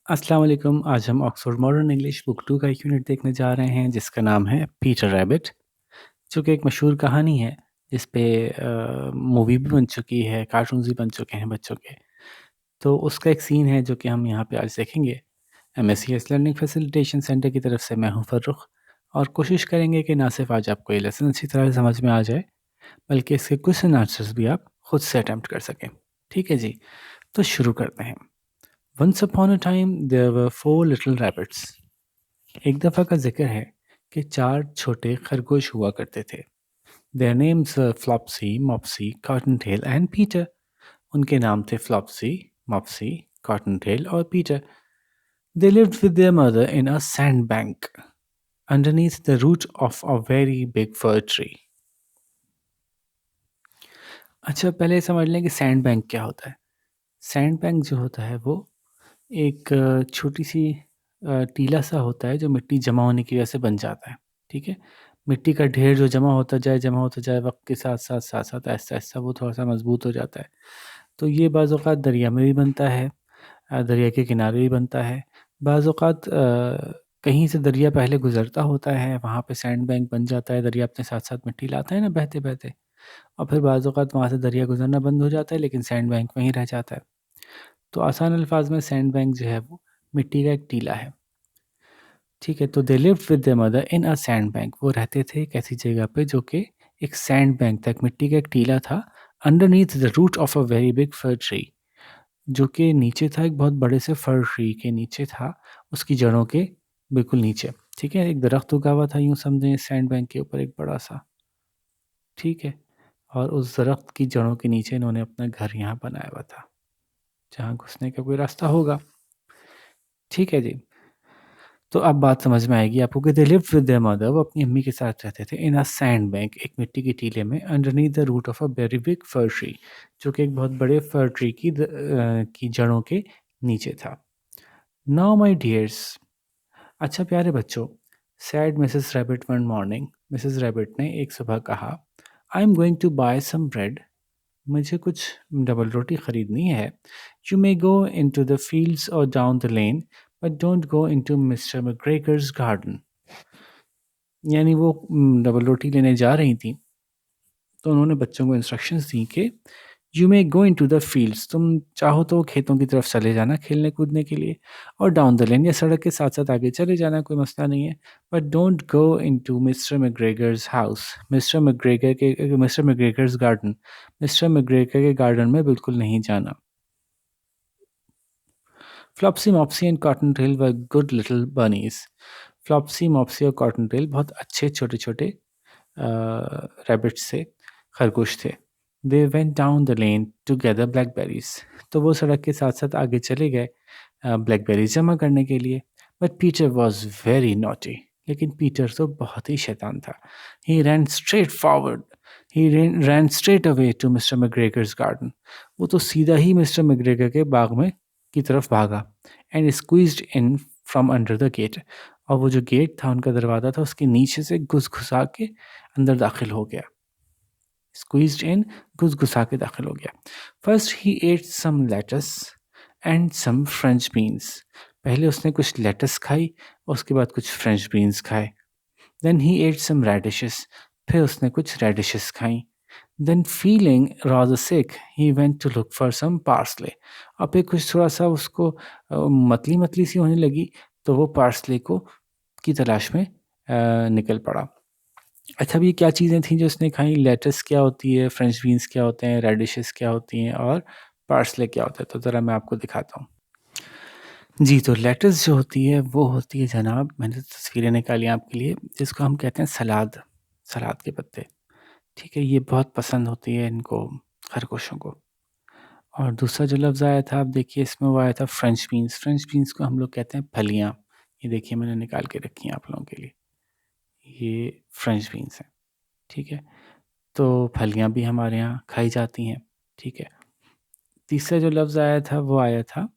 अस्सलाम वालेकुम। आज हम ऑक्सफोर्ड मॉडर्न इंग्लिश बुक 2 का एक यूनिट देखने जा रहे हैं जिसका नाम है पीटर रैबिट, जो कि एक मशहूर कहानी है जिस पे मूवी भी बन चुकी है, कार्टून्स भी बन चुके हैं बच्चों के। तो उसका एक सीन है जो कि हम यहाँ पे आज देखेंगे। एमएससीएस लर्निंग फैसिलिटेशन सेंटर की तरफ से मैं हूँ फ़र्रुख, और कोशिश करेंगे कि ना सिर्फ आज आपको ये लेसन अच्छी तरह से समझ में आ जाए, बल्कि इसके क्वेश्चन आंसर्स भी आप खुद से अटेम्प्ट कर सकें। ठीक है जी, तो शुरू करते हैं। Once upon a time there were 4 little rabbits. एक दफ़ा का जिक्र है कि 4 छोटे खरगोश हुआ करते थे। Their names were Flopsy, Mopsy, Cottontail and Peter. उनके नाम थे Flopsy, Mopsy, Cottontail और Peter. They lived with their mother in a sandbank underneath the root of a very big fir tree. अच्छा, पहले समझ लें कि सैंड बैंक क्या होता है। सैंड बैंक जो होता है वो एक छोटी सी टीला सा होता है जो मिट्टी जमा होने की वजह से बन जाता है। ठीक है, मिट्टी का ढेर जो जमा होता जाए वक्त के साथ साथ ऐसा ऐसा वो थोड़ा सा मजबूत हो जाता है। तो ये बाज़ औक़ात दरिया में भी बनता है, दरिया के किनारे भी बनता है। बाज़ औक़ात कहीं से दरिया पहले गुज़रता होता है, वहाँ पे सैंड बैंक बन जाता है, दरिया अपने साथ साथ मिट्टी लाता है ना बहते बहते, और फिर बाज़ औक़ात वहाँ से दरिया गुज़रना बंद हो जाता है लेकिन सैंड बैंक वहीं रह जाता है। तो आसान अल्फाज में सैंड बैंक जो है वो मिट्टी का एक टीला है। ठीक है, तो they lived with their mother in a sand bank. वो रहते थे एक ऐसी जगह पे जो कि एक सैंड बैंक था, एक मिट्टी का एक टीला था, underneath the root of a very big fir tree, जो कि नीचे था, एक बहुत बड़े से फर ट्री के नीचे था, उसकी जड़ों के बिल्कुल नीचे। ठीक है, एक दरख्त उगा हुआ था, यूँ समझें सैंड बैंक के ऊपर एक बड़ा सा। ठीक है, और उस दरख्त की जड़ों के नीचे इन्होंने अपना घर यहाँ बनाया हुआ था, जहाँ घुसने का कोई रास्ता होगा। ठीक है जी, तो अब बात समझ में आएगी आपको कि they lived with their mother, वो अपनी अम्मी के साथ रहते थे, इन अ सैंड बैंक, एक मिट्टी के टीले में, underneath the root of a very big fir tree, जो कि एक बहुत बड़े फर ट्री की जड़ों के नीचे था। नाउ माय डियर्स, अच्छा प्यारे बच्चों, said Mrs Rabbit one morning, Mrs Rabbit ने एक सुबह कहा, I am going to buy some bread, मुझे कुछ डबल रोटी ख़रीदनी है। You may go into the fields और down the lane, but don't go into Mr McGregor's garden. यानी वो डबल रोटी लेने जा रही थी, तो उन्होंने बच्चों को इंस्ट्रक्शंस दी कि you may go into the fields, तुम चाहो तो खेतों की तरफ चले जाना खेलने कूदने के लिए, और डाउन द लेन या सड़क के साथ साथ आगे चले जाना, कोई मसला नहीं है, but don't go into Mr McGregor's house, Mr McGregor's garden, Mr McGregor के गार्डन में बिल्कुल नहीं जाना। Flopsy Mopsy and Cottontail were good little bunnies. Flopsy Mopsy और कॉटनटेल बहुत अच्छे छोटे छोटे रैबिट्स थे, खरगोश थे। They went down the lane to gather blackberries, तो वो सड़क के साथ साथ आगे चले गए ब्लैकबेरीज जमा करने के लिए। But Peter was very naughty, लेकिन पीटर तो बहुत ही शैतान था। He ran straight forward, he ran straight away to Mr McGregor's garden, वो तो सीधा ही मिस्टर मैकग्रेगर के बाग में की तरफ भागा, and squeezed in from under the gate, और वो जो गेट था उनका दरवाज़ा था उसके नीचे से घुसा के अंदर दाखिल हो गया। स्क्वीज्ड इन, घुसा के दाखिल हो गया। First he ate some lettuce and some French beans, पहले उसने कुछ लेटस खाई, उसके बाद कुछ फ्रेंच बीन्स खाए। Then he ate some radishes, फिर उसने कुछ रेडिशेस खाई। Then feeling rather sick, he went to look for some parsley, और फिर कुछ थोड़ा सा उसको मतली मतली सी होने लगी, तो वो पार्सले को की तलाश में निकल पड़ा। अच्छा, अब ये क्या चीज़ें थीं जो उसने खाई? लेटस क्या होती है, फ्रेंच बीन्स क्या होते हैं, रेडिशेस क्या होती हैं, और पार्सले क्या होता है? तो ज़रा मैं आपको दिखाता हूँ। जी, तो लेटस जो होती है वो होती है जनाब, मैंने तस्वीरें निकाली आपके लिए, जिसको हम कहते हैं सलाद, सलाद के पत्ते। ठीक है, ये बहुत पसंद होती है इनको, खरगोशों को। और दूसरा जो लफ्ज़ आया था, आप देखिए इसमें वो आया था फ्रेंच बीन्स। फ्रेंच बीन्स को हम लोग कहते हैं फलियाँ। ये देखिए मैंने निकाल के रखी हैं आप लोगों के लिए। ये फ्रेंच बीन्स हैं, ठीक है? तो फलियाँ भी हमारे यहाँ खाई जाती हैं, ठीक है? तीसरा जो लफ्ज़ आया था वो आया था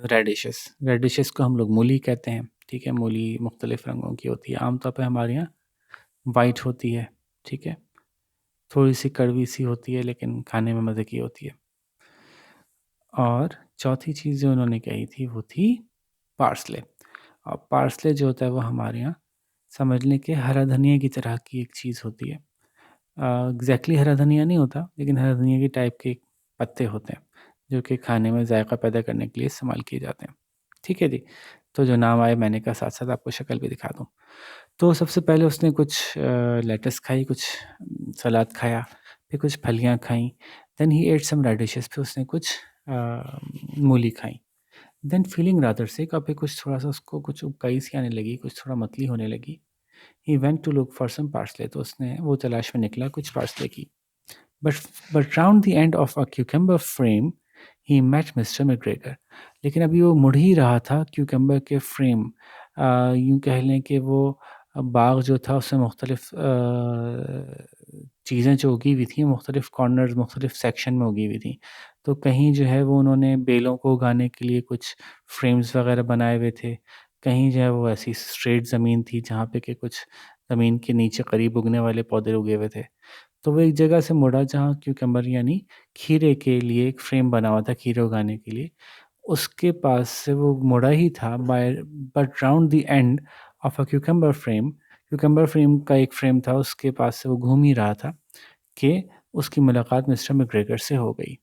रेडिशेस। रेडिशेस को हम लोग मूली कहते हैं, ठीक है? मूली मुख्तलिफ़ रंगों की होती है, आम तौर पे हमारे यहाँ वाइट होती है, ठीक है? थोड़ी-सी कड़वी-सी होती है लेकिन खाने में मज़े की होती है। और चौथी चीज़ जो उन्होंने कही थी वो थी पार्सले। और पार्सले जो होता है वो हमारे यहाँ समझ लें कि हरा धनिया की तरह की एक चीज़ होती है। एग्जैक्टली हरा धनिया नहीं होता, लेकिन हरा धनिया की टाइप के पत्ते होते हैं जो कि खाने में जायका पैदा करने के लिए इस्तेमाल किए जाते हैं। ठीक है जी। तो जो नाम आए मैंने कहा साथ साथ आपको शक्ल भी दिखा दूँ। तो सबसे पहले उसने कुछ लेटस खाई, कुछ सलाद खाया, फिर कुछ फलियाँ खाईं, then he ate some radishes, फिर उसने कुछ मूली खाई। देन फीलिंग रादर सिक, अब फिर कुछ थोड़ा-सा उसको कुछ उबकाई सी आने लगी, कुछ थोड़ा मतली होने लगी। He went to look for some parsley, तो उसने वो तलाश में निकला कुछ पार्सले की। But but round the end of a cucumber frame he met Mr McGregor. लेकिन अभी वो मुड़ ही रहा था क्यूकम्बर के फ्रेम, यूँ कह लें कि वो बाग जो था उसमें मुख्तलिफ चीज़ें जो उगी हुई थी मुख्तलिफ कॉर्नर्स मुख्तलिफ सेक्शन में उगी हुई थी। तो कहीं जो है वो उन्होंने बेलों को उगाने के लिए कुछ फ्रेम्स वगैरह बनाए हुए थे, कहीं जो है वो ऐसी स्ट्रेट ज़मीन थी जहाँ पे कि कुछ ज़मीन के नीचे करीब उगने वाले पौधे उगे हुए थे। तो वो एक जगह से मुड़ा जहाँ क्यूकम्बर यानी खीरे के लिए एक फ्रेम बना हुआ था खीरे उगाने के लिए, उसके पास से वो मुड़ा ही था by, but round the end of a cucumber frame का एक फ्रेम था, उसके पास से वो घूम ही रहा था कि उसकी मुलाकात मिस्टर मैकग्रेगर से हो गई।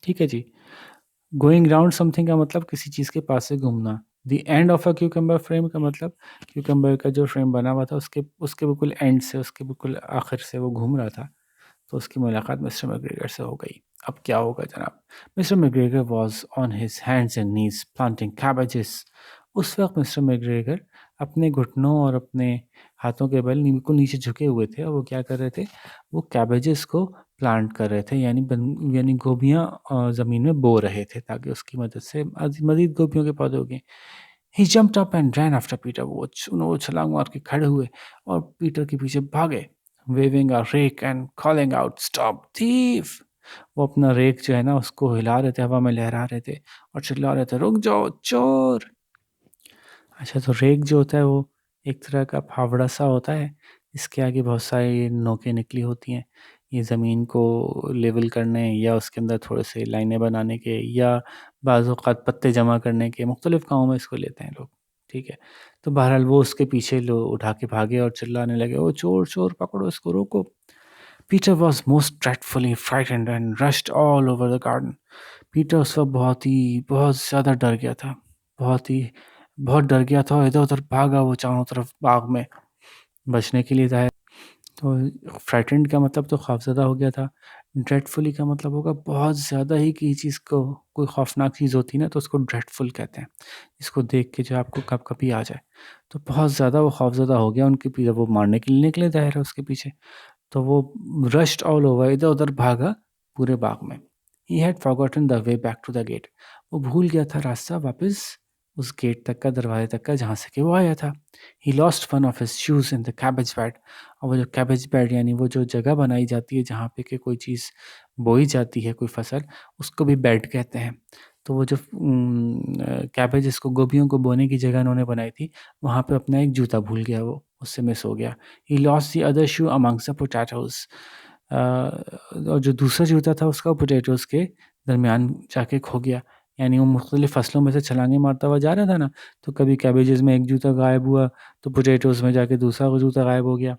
ठीक है जी। गोइंग राउंड समथिंग का मतलब किसी चीज़ के पास से घूमना। The end of a cucumber frame का मतलब क्यूकम्बर का जो फ्रेम बना हुआ था उसके उसके बिल्कुल एंड से, उसके बिल्कुल आखिर से वो घूम रहा था, तो उसकी मुलाकात मिस्टर मैकग्रेगर से हो गई। अब क्या होगा जनाब? Mister McGregor was on his hands and knees planting cabbages. उस वक्त मिस्टर मैकग्रेगर अपने घुटनों और अपने हाथों के बल बिल्कुल नीचे झुके हुए थे और वो क्या कर रहे थे? वो कैबेजेस को प्लांट कर रहे थे, यानी गोभियाँ ज़मीन में बो रहे थे ताकि उसकी मदद से मज़ीद गोभियों के पौधे उगें। He jumped up and ran after Peter. वो छलांग मार के खड़े हुए और पीटर के पीछे भागे, waving a rake and calling out stop thief. वो अपना रेक जो है ना उसको हिला रहे थे, हवा में लहरा रहे थे और चिल्ला रहे थे, रुक जाओ चोर। अच्छा, तो रेक जो होता है वो एक तरह का फावड़ा सा होता है, इसके आगे बहुत सारी नोकें निकली होती हैं। ये ज़मीन को लेवल करने या उसके अंदर थोड़े से लाइनें बनाने के या बाज़ औक़ात पत्ते जमा करने के मुख्तलिफ़ कामों में इसको लेते हैं लोग, ठीक है। तो बहरहाल वो उसके पीछे लो उठा के भागे और चिल्लाने लगे, ओ चोर चोर पकड़ो इसको, रोको। Peter was most dreadfully frightened and rushed all over the garden. Peter उस वक्त बहुत ज़्यादा डर गया था, बहुत ही बहुत डर गया था और इधर-उधर भागा वो चारों तरफ बाग में बचने के लिए ज़ाहिर। तो फ्राइटेंड का मतलब तो खौफ़ज़दा हो गया था, ड्रेडफुली का मतलब होगा बहुत ज़्यादा ही कि चीज़ को कोई खौफ़नाक चीज़ होती है ना तो उसको ड्रेडफुल कहते हैं। इसको देख के जो आपको कँपकँपी आ जाए। तो बहुत ज़्यादा वो खौफ़ज़दा हो गया उनके पीछे, वो मारने के लिए निकले ज़ाहिर है उसके पीछे। तो वो रश्ड ऑल ओवर, इधर-उधर भागा पूरे बाग में। He had forgotten the way back to the gate. वो भूल गया था रास्ता वापस उस गेट तक का, दरवाजे तक का जहाँ से कि वो आया था। He lost one of his shoes in the cabbage bed. और वो जो कैबेज बेड यानी वो जो जगह बनाई जाती है जहाँ पे कि कोई चीज़ बोई जाती है, कोई फसल, उसको भी बेड कहते हैं। तो वो जो कैबेज जिसको गोभियों को बोने की जगह उन्होंने बनाई थी, वहाँ पे अपना एक जूता भूल गया वो, उससे मिस हो गया। He lost the other shoe amongst the potatoes. और जो दूसरा जूता था उसका पोटैटोज़ के दरमियान जाके खो गया। यानी वो मुख्तलिफ़ फसलों में से छलांगे मारता हुआ जा रहा था ना, तो कभी कैबेजेस में एक जूता गायब हुआ, तो पोटैटोज़ में जाके दूसरा वो जूता गायब हो गया।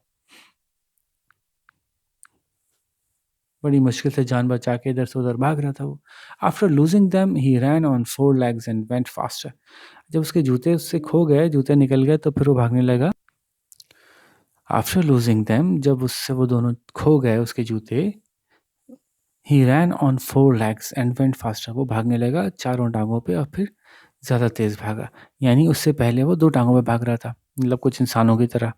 बड़ी मुश्किल से जान बचा के इधर से उधर भाग रहा था वो। After losing them he ran on 4 legs and went faster. जब उसके जूते उससे खो गए, जूते निकल गए तो फिर वो भागने लगा। आफ्टर लूज़िंग देम, जब उससे वो दोनों खो गए उसके जूते, he ran on 4 legs and went faster. वो भागने लगा चारों टाँगों पे और फिर ज़्यादा तेज़ भागा। यानी उससे पहले वो 2 टाँगों पे भाग रहा था, मतलब कुछ इंसानों की तरह।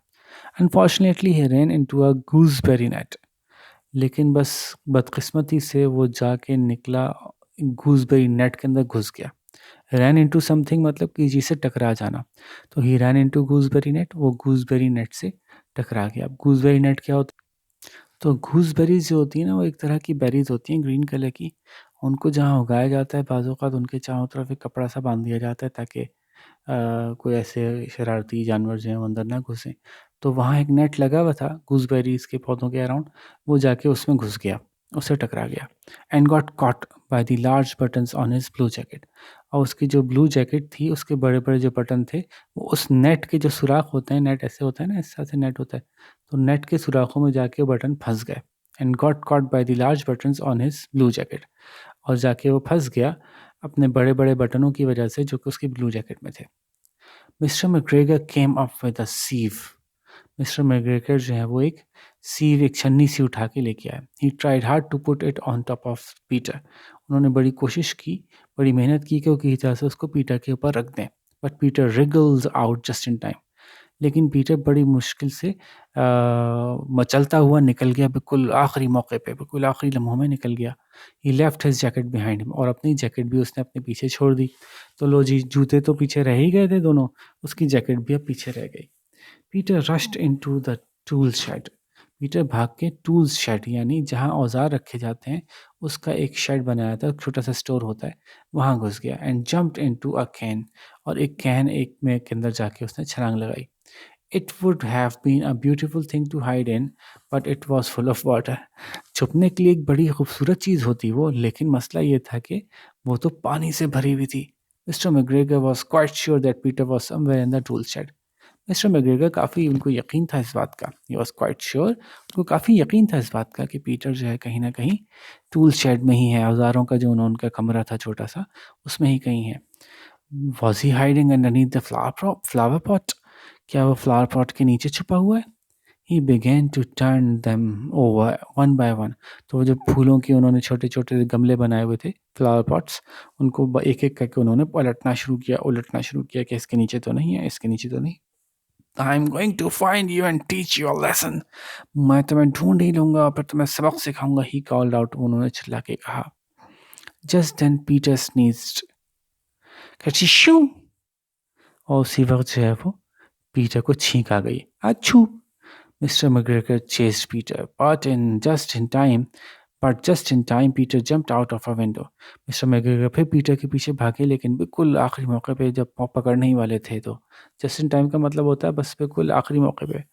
Unfortunately he ran into a gooseberry net. लेकिन बस बदकिस्मती से वो जाके निकला गूसबेरी नेट के अंदर घुस गया। रैन इनटू समथिंग मतलब किसी से टकरा जाना। तो ही रैन इनटू गूसबेरी नेट, वो गूसबेरी नेट से टकरा गया। अब गूसबेरी नेट क्या होता है? तो गूसबेरीज़ जो होती है ना वो एक तरह की बेरीज़ होती हैं ग्रीन कलर की। उनको जहाँ उगाया जाता है बाज़ औक़ात उनके चारों तरफ एक कपड़ा सा बाँध दिया जाता है ताकि कोई ऐसे शरारती जानवर जो हैं वो अंदर ना घुसें। तो वहाँ एक नेट लगा हुआ था गूसबेरीज़ के पौधों के अराउंड, वो जाके उसमें घुस गया। उससे टकरा गया and got caught by the large buttons on his blue jacket. और उसकी जो ब्लू जैकेट थी उसके बड़े बड़े जो बटन थे वो उस नेट के जो सुराख होते हैं, नेट ऐसे होता है ना, इस तरह से नेट होता है, तो नेट के सुराखों में जाके बटन फंस गए and got caught by the large buttons on his blue jacket. और जाके वो फंस गया अपने बड़े बड़े बटनों की वजह से जो कि उसकी ब्लू जैकेट में थे। Mr McGregor came up with a sieve. Mr McGregor जो है वो एक सीव, एक छन्नी सी उठा के लेके आए। He tried hard to put it on top of Peter. उन्होंने बड़ी कोशिश की, बड़ी मेहनत की कि वो किसी तरह से उसको पीटर के ऊपर रख दें, but Peter wriggles out just in time. लेकिन पीटर बड़ी मुश्किल से मचलता हुआ निकल गया, बिल्कुल आखिरी मौके पे, बिल्कुल आखिरी लम्हों में निकल गया। He left his jacket behind him, और अपनी जैकेट भी उसने अपने पीछे छोड़ दी। तो लो जी, जूते तो पीछे रह ही गए थे दोनों, उसकी जैकेट भी अब पीछे रह गई। Peter rushed into the tool shed. Peter भाग के टूल्स शेड, यानी जहाँ औजार रखे जाते हैं उसका एक शेड बनाया था, छोटा सा स्टोर होता है, वहाँ घुस गया and jumped into a can. और एक कैन एक में के अंदर जाके उसने छलांग लगाई। It would have been a beautiful thing to hide in, but it was full of water. छुपने के लिए एक बड़ी खूबसूरत चीज़ होती वो, लेकिन मसला ये था कि वो तो पानी से भरी हुई थी। Mr McGregor was quite sure that Peter was somewhere in the tool shed. Mr McGregor काफ़ी, उनको यकीन था इस बात का, ही वॉज क्वाइट श्योर, उनको काफ़ी यकीन था इस बात का कि पीटर जो है कहीं ना कहीं टूल शेड में ही है, औजारों का जो उनका कमरा था छोटा सा, उसमें ही कहीं है। Was he hiding underneath the flower pot? क्या वो फ्लावर पॉट के नीचे छुपा हुआ है? He began to turn them over one by one. तो वो जो फूलों की उन्होंने छोटे छोटे गमले बनाए हुए थे, फ्लावर पॉट्स, उनको एक एक करके उन्होंने पलटना शुरू किया, उलटना शुरू किया कि इसके नीचे तो नहीं है, इसके नीचे तो नहीं। I'm going to find you and teach you a lesson. मैं तुम्हें ढूंढ ही लूंगा और फिर तुम्हें सबक सिखाऊंगा, he called out, उन्होंने चिल्ला के कहा। Just then Peter sneezed. कचिशू! और उसी वक्त जो है वो पीटर को छींक आ गई। अच्छू! Mr. McGregor chased Peter, but just in time, Peter jumped out of a window. Mr. McGregor फिर पीटर के पीछे भागे, लेकिन बिल्कुल आखिरी मौके पे जब पकड़ने ही वाले थे, तो just in time का मतलब होता है बस बिल्कुल आखिरी मौके पे।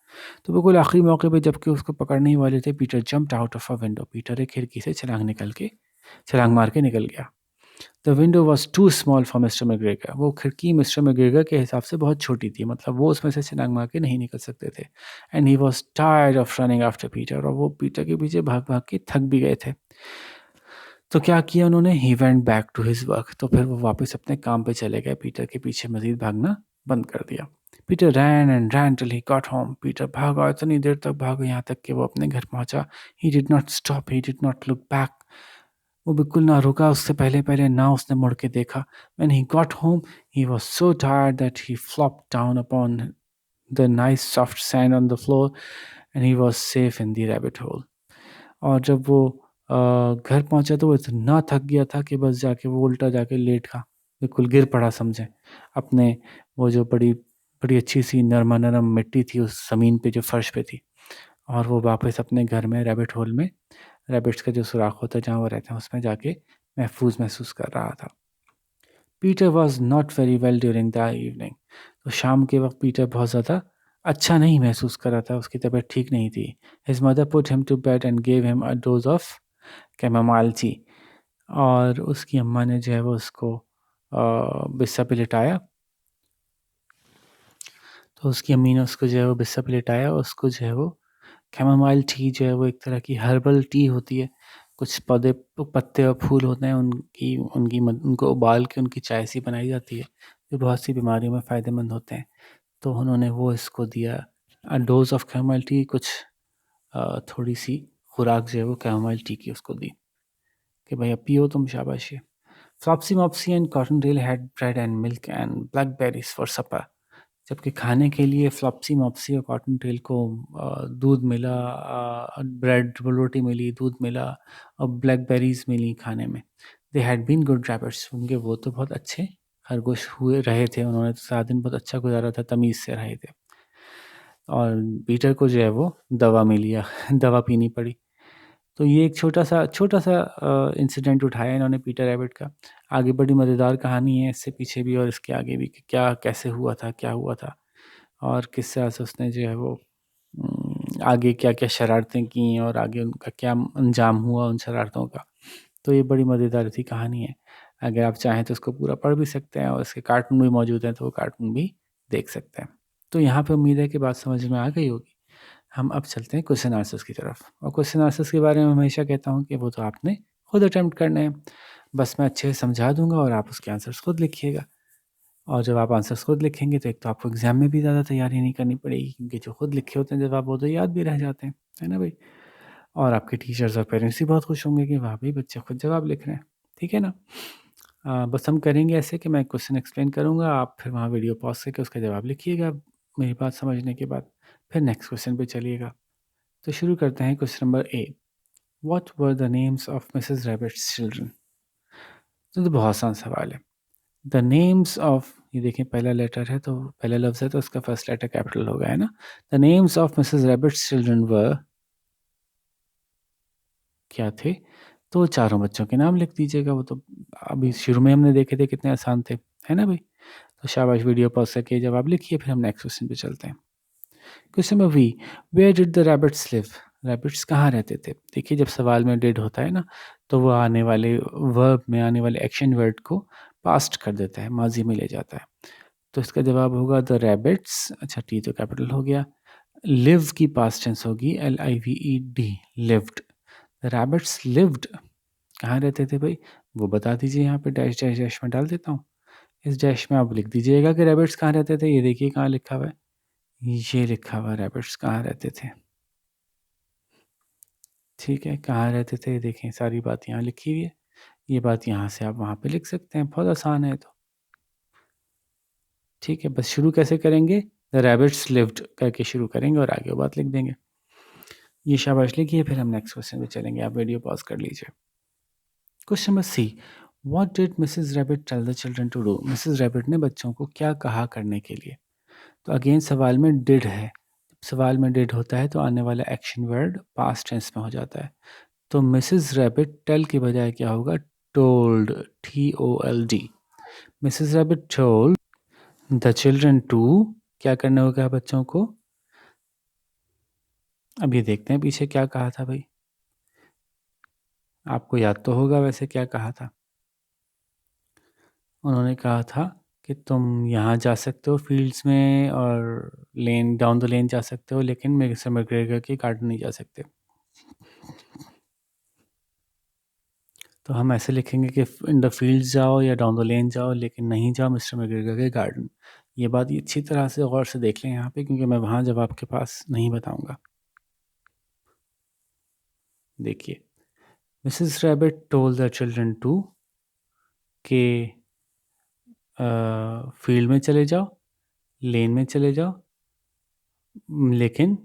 तो बिल्कुल आखिरी मौके पे जबकि उसको पकड़ने ही वाले थे, Peter jumped out of a window. Peter एक खिड़की से छलांग मार के निकल गया। The window was too small for Mr McGregor. वो खिड़की मिस्टर मैकग्रेगर के हिसाब से बहुत छोटी थी, मतलब वो उसमें से छलांग मार के नहीं निकल सकते थे। And he was tired of running after Peter, और वो पीटर के पीछे भाग भाग के थक भी गए थे। तो क्या किया उन्होंने? He went back to his work. तो फिर वो वापस अपने काम पे चले गए, पीटर के पीछे मजीद भागना बंद कर दिया। Peter ran and ran till he got home. Peter भागा, इतनी देर तक भागा यहाँ तक कि वो अपने घर पहुंचा। He did not stop, he did not look back. वो बिल्कुल ना रुका, उससे पहले पहले ना उसने मुड़ के देखा। When he got home, he was so tired that he flopped down upon the nice soft sand on the floor and he was safe in the rabbit hole. और जब वो घर पहुंचा तो वो इतना थक गया था कि बस जाके वो उल्टा जाके लेट खा, बिल्कुल गिर पड़ा समझे अपने, वो जो बड़ी बड़ी अच्छी सी नरमा नरम मिट्टी थी उस ज़मीन पे जो फर्श पे थी, और वो वापस अपने घर में रैबिट होल में, रैबिट्स का जो सुराख होता है जहाँ वो रहते हैं उसमें जाके महफूज महसूस कर रहा था। Peter was not very well during the evening. तो शाम के वक्त पीटर बहुत ज़्यादा अच्छा नहीं महसूस कर रहा था, उसकी तबीयत ठीक नहीं थी। His mother put him to bed and gave him a dose of camomile tea. और उसकी अम्मा ने जो है वो उसको बिस्सा पे लिटाया, तो उसकी अम्मी ने उसको जो है वो बिस्सा पे लिटाया, उसको जो है वो कैमोमाइल टी जो है वो एक तरह की हर्बल टी होती है, कुछ पौधे पत्ते और फूल होते हैं, उनको उबाल के उनकी चाय सी बनाई जाती है, जो बहुत सी बीमारियों में फ़ायदेमंद होते हैं। तो उन्होंने वो इसको दिया, डोज ऑफ कैमोमाइल टी, कुछ थोड़ी सी खुराक जो है वो कैमोमाइल टी की उसको दी कि भाई अब पियो तुम, शाबाश। Flopsy Mopsy and Cottontail had bread and milk and blackberries for supper. जबकि खाने के लिए फ्लॉप्सी मॉप्सी और कॉटनटेल को दूध मिला, ब्रेड रोटी मिली, दूध मिला, और ब्लैकबेरीज मिली खाने में। They had been good rabbits, उनके वो तो बहुत अच्छे खरगोश हुए रहे थे, उन्होंने तो सारा दिन बहुत अच्छा गुजारा था, तमीज़ से रहे थे। और पीटर को जो है वो दवा मिली या दवा पीनी पड़ी। तो ये एक छोटा सा इंसिडेंट उठाया इन्होंने पीटर रैबिट का। आगे बड़ी मज़ेदार कहानी है इससे पीछे भी और इसके आगे भी कि क्या कैसे हुआ था, क्या हुआ था, और किस तरह से उसने जो है वो आगे क्या-क्या शरारतें की और आगे उनका क्या अंजाम हुआ उन शरारतों का। तो ये बड़ी मज़ेदार सी कहानी है। अगर आप चाहें तो उसको पूरा पढ़ भी सकते हैं और इसके कार्टून भी मौजूद हैं, तो वो कार्टून भी देख सकते हैं। तो यहाँ पे उम्मीद है कि बात समझ में आ गई होगी। हम अब चलते हैं क्वेश्चन आंसर्स की तरफ, और क्वेश्चन आंसर्स के बारे में हमेशा कहता हूँ कि वो तो आपने खुद अटेम्प्ट करने हैं। बस मैं अच्छे से समझा दूँगा और आप उसके आंसर्स खुद लिखिएगा। और जब आप आंसर्स खुद लिखेंगे तो एक तो आपको एग्ज़ाम में भी ज़्यादा तैयारी नहीं करनी पड़ेगी, क्योंकि जो खुद लिखे होते हैं जवाब वो तो याद भी रह जाते हैं, है ना भाई? और आपके टीचर्स और पेरेंट्स भी बहुत खुश होंगे कि वाह भाई बच्चे खुद जवाब लिख रहे हैं, ठीक है ना? बस हम करेंगे ऐसे कि मैं क्वेश्चन एक्सप्लेन करूँगा, आप फिर वहाँ वीडियो पॉज़ करके उसका जवाब लिखिएगा मेरी बात समझने के बाद, फिर नेक्स्ट क्वेश्चन पे चलिएगा। तो शुरू करते हैं question number A. What were the names of Mrs rabbits children? तो बहुत आसान सवाल है। द नेम्स ऑफ, ये देखें पहला लेटर है तो पहला लफ्ज़ है तो उसका फर्स्ट लेटर कैपिटल होगा, है ना? The names of Mrs rabbits children were, क्या थे? तो चारों बच्चों के नाम लिख दीजिएगा, वो तो अभी शुरू में हमने देखे थे कितने आसान थे, है ना भाई? तो शाबाश, वीडियो पॉज़ करके जवाब लिखिए, फिर हम नेक्स्ट क्वेश्चन पे चलते हैं। Question number B, where did the rabbits live? Rabbits कहाँ रहते थे? देखिए जब सवाल में डिड होता है ना, तो वो आने वाले वर्ब में आने वाले एक्शन वर्ड को पास्ट कर देता है, माज़ी में ले जाता है। तो इसका जवाब होगा द रैबिट्स, अच्छा टी तो कैपिटल हो गया, लिव की पास्ट टेंस होगी LIVED, lived. The rabbits lived, कहाँ रहते थे भाई? वो बता दीजिए, यहाँ पे डैश डैश डैश में डाल देता हूँ। इस डैश में आप लिख दीजिएगा कि रैबिट्स कहाँ रहते थे। ये देखिए कहाँ लिखा हुआ है, ये लिखा हुआ है रैबिट्स कहाँ रहते थे। ठीक है, कहाँ रहते थे देखें, सारी बात यहाँ लिखी हुई है। ये बात यहाँ से आप वहाँ पे लिख सकते हैं, बहुत आसान है तो। ठीक है, बस शुरू कैसे करेंगे? द रैबिट्स लिव्ड करके शुरू करेंगे और आगे वो बात लिख देंगे। ये शाबाश लिखिए, फिर हम नेक्स्ट क्वेश्चन पे चलेंगे। आप वीडियो पॉज़ कर लीजिए। Question number C, what did Mrs Rabbit tell the children to do? Mrs Rabbit ने बच्चों को क्या कहा करने के लिए? तो अगेन सवाल में डिड है। सवाल में डिड होता है तो आने वाला एक्शन वर्ड पास्ट टेंस में हो जाता है। तो मिसेस रैबिट टेल के बजाय क्या होगा? Told, TOLD। Mrs Rabbit told the children to, क्या करना होगा बच्चों को? अब ये देखते हैं पीछे क्या कहा था भाई, आपको याद तो होगा वैसे क्या कहा था। उन्होंने कहा था कि तुम यहाँ जा सकते हो फील्ड्स में और लेन डाउन द लेन जा सकते हो, लेकिन मिस्टर मैकग्रेगर के गार्डन नहीं जा सकते। तो हम ऐसे लिखेंगे कि इन द फील्ड्स जाओ या डाउन द लेन जाओ, लेकिन नहीं जाओ मिस्टर मैकग्रेगर के गार्डन। ये बात ये अच्छी तरह से गौर से देख लें यहाँ पे, क्योंकि मैं वहाँ जब आपके पास नहीं बताऊँगा। देखिए, Mrs Rabbit told the children to के फील्ड में चले जाओ, लेन में चले जाओ, लेकिन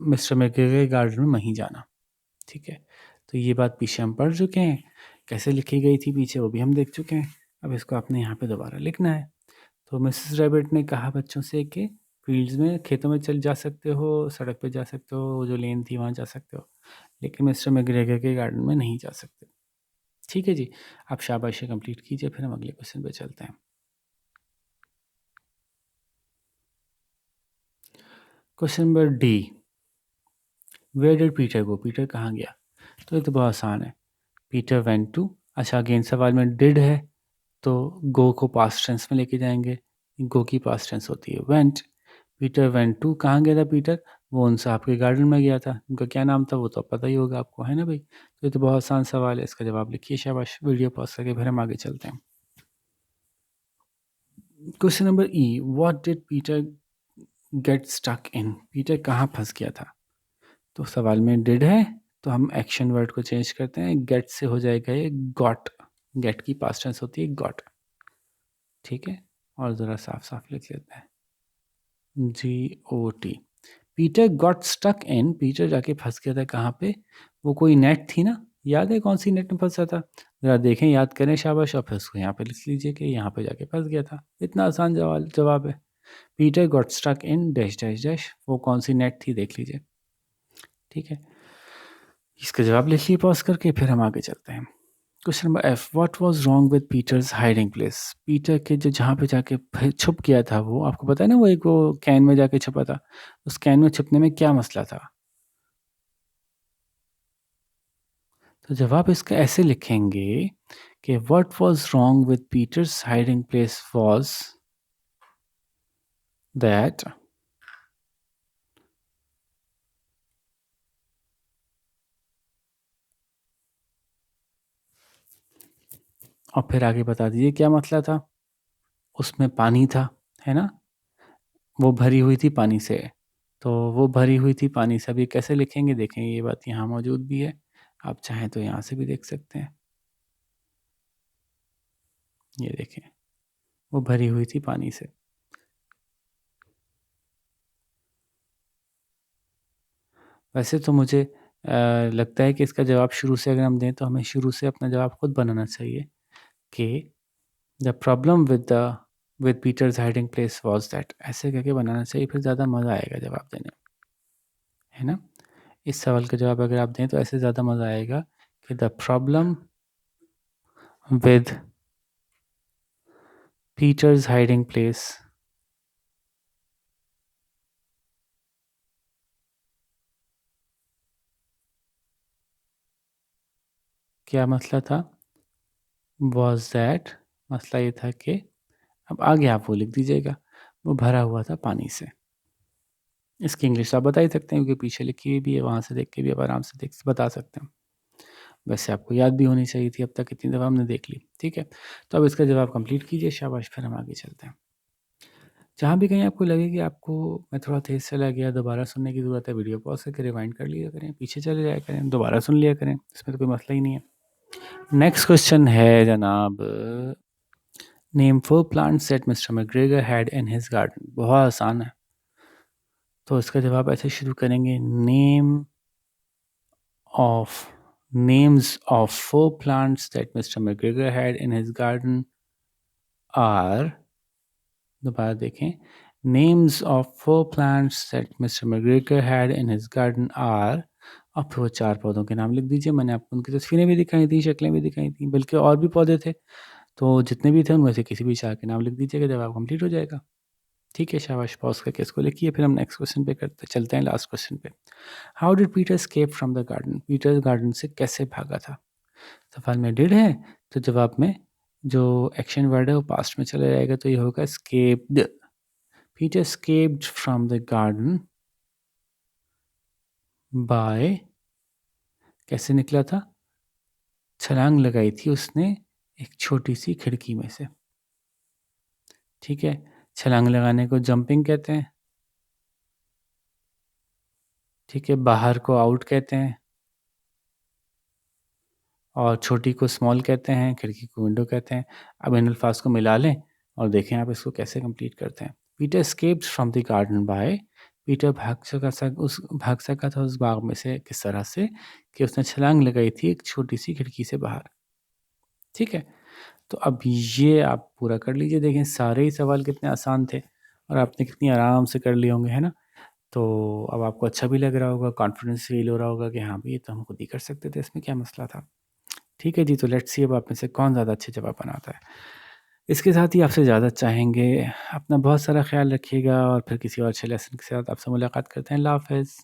मिस्टर मैकग्रेगर के गार्डन में नहीं जाना। ठीक है, तो ये बात पीछे हम पढ़ चुके हैं, कैसे लिखी गई थी पीछे वो भी हम देख चुके हैं। अब इसको आपने यहाँ पे दोबारा लिखना है। तो मिसेस रैबिट ने कहा बच्चों से कि फील्ड्स में, खेतों में चल जा सकते हो, सड़क पे जा सकते हो, जो लेन थी वहाँ जा सकते हो, लेकिन मिस्टर मैकग्रेगर के गार्डन में नहीं जा सकते। ठीक है जी, आप शाबाशी कंप्लीट कीजिए, फिर हम अगले क्वेश्चन पे चलते हैं। Question number D, where did Peter go? Peter कहाँ गया? तो ये तो बहुत आसान है, पीटर वेंट टू। अच्छा, अगेन सवाल में डिड है तो गो को पास्ट टेंस में लेके जाएंगे, गो की पास्ट टेंस होती है वेंट। पीटर वेंट टू, कहाँ गया था पीटर? वो उन साहब के गार्डन में गया था। उनका क्या नाम था वो तो पता ही होगा आपको, है ना भाई? तो ये तो बहुत आसान सवाल है, इसका जवाब लिखिए शाबाश। वीडियो पॉज करके फिर हम आगे चलते हैं। Question number E, what did Peter get stuck in? Peter कहाँ फंस गया था? तो सवाल में डिड है तो हम एक्शन वर्ड को चेंज करते हैं, गेट से हो जाएगा ये गॉट। गेट की पास्ट टेंस होती है गॉट। ठीक है, और ज़रा साफ साफ लिख लेते हैं, GOT। Peter got stuck in, Peter जाके फंस गया था कहाँ पे? वो कोई नेट थी ना, याद है कौन सी नेट में फंसा था? ज़रा देखें, याद करें शाबाश, और फिर उसको यहाँ पे लिख लीजिए कि यहाँ पे जाके फंस गया था। इतना आसान जवाब है। Peter got stuck in dash dash dash, वो कौन सी नेट थी देख लीजिए। ठीक है, इसका जवाब लिखिए पॉज करके, फिर हम आगे चलते हैं। Question number F, what was wrong with Peter's hiding place? Peter के जो जहाँ पे जाके छुप गया था, वो आपको पता है ना, वो एक वो कैन में जाके छुपा था, उस कैन में छुपने में क्या मसला था? तो जवाब इसका ऐसे लिखेंगे कि what was wrong with Peter's hiding place was that, और फिर आगे बता दीजिए क्या मसला था। उसमें पानी था, है ना, वो भरी हुई थी पानी से। तो वो भरी हुई थी पानी से, अभी कैसे लिखेंगे देखें, ये बात यहाँ मौजूद भी है, आप चाहें तो यहाँ से भी देख सकते हैं। ये देखें, वो भरी हुई थी पानी से। वैसे तो मुझे लगता है कि इसका जवाब शुरू से अगर हम दें तो हमें शुरू से अपना जवाब खुद बनाना चाहिए कि the problem with Peter's hiding place was that, ऐसे करके बनाना चाहिए, फिर ज़्यादा मज़ा आएगा जवाब देने में, है ना। इस सवाल का जवाब अगर आप दें तो ऐसे ज़्यादा मज़ा आएगा कि the problem with Peter's hiding place क्या मसला था, वाज दैट, मसला ये था कि, अब आगे आप वो लिख दीजिएगा, वो भरा हुआ था पानी से। इसकी इंग्लिश आप बता ही सकते हैं क्योंकि पीछे लिखी हुई भी है, वहाँ से देख के भी आप आराम से देख बता सकते हैं। वैसे आपको याद भी होनी चाहिए थी, अब तक कितनी दफ़ा हमने देख ली, ठीक है। तो अब इसका जवाब कंप्लीट कीजिए, शाबाश, फिर हम आगे चलते हैं। जहाँ भी कहीं आपको लगे कि आपको मैं थोड़ा तेज़ चला गया, दोबारा सुनने की ज़रूरत है, वीडियो पॉज़ करके रिवाइंड कर लिया करें, पीछे चले जाया करें, दोबारा सुन लिया करें, इसमें तो कोई मसला ही नहीं है। नेक्स्ट क्वेश्चन है जनाब, name 4 plants that mister McGregor had in his garden. बहुत आसान है, तो इसका जवाब ऐसे शुरू करेंगे, of names of 4 plants that Mr. McGregor had in his garden are, दोबारा देखें, names of 4 plants that Mr. McGregor had in his garden are, और फिर वो 4 पौधों के नाम लिख दीजिए। मैंने आपको उनकी तस्वीरें भी दिखाई थी, शक्लें भी दिखाई थी, बल्कि और भी पौधे थे, तो जितने भी थे उनमें से किसी भी 4 के नाम लिख दीजिएगा, जवाब कंप्लीट हो जाएगा। ठीक है, शाबाश, पॉज करके इसको लिखिए, फिर हम नेक्स्ट क्वेश्चन पे करते चलते हैं, लास्ट क्वेश्चन पे। How did Peter escape from the garden? Peter garden से कैसे भागा था? सवाल में डिड है, तो जवाब में जो एक्शन वर्ड है वो पास्ट में चला जाएगा, तो ये होगा escaped. Peter escaped from the garden by, कैसे निकला था? छलांग लगाई थी उसने एक छोटी सी खिड़की में से। ठीक है, छलांग लगाने को जंपिंग कहते हैं, ठीक है, बाहर को आउट कहते हैं, और छोटी को स्मॉल कहते हैं, खिड़की को विंडो कहते हैं। अब इन अल्फाज को मिला लें और देखें आप इसको कैसे कंप्लीट करते हैं। Peter escaped from the garden by, Peter भाग सका था उस बाग में से किस तरह से कि उसने छलांग लगाई थी एक छोटी सी खिड़की से बाहर। ठीक है, तो अब ये आप पूरा कर लीजिए, देखें सारे ही सवाल कितने आसान थे और आपने कितनी आराम से कर लिए होंगे, है ना। तो अब आपको अच्छा भी लग रहा होगा, कॉन्फिडेंस फील हो रहा होगा कि हाँ भाई ये तो हम खुद ही कर सकते थे, इसमें क्या मसला था। ठीक है जी, तो लेट्स सी अब आप में से कौन ज़्यादा अच्छे जवाब बनाता है। इसके साथ ही आपसे ज़्यादा चाहेंगे अपना बहुत सारा ख्याल रखिएगा और फिर किसी और अच्छे लेसन के साथ आपसे मुलाकात करते हैं। अल्लाह हाफ़िज़।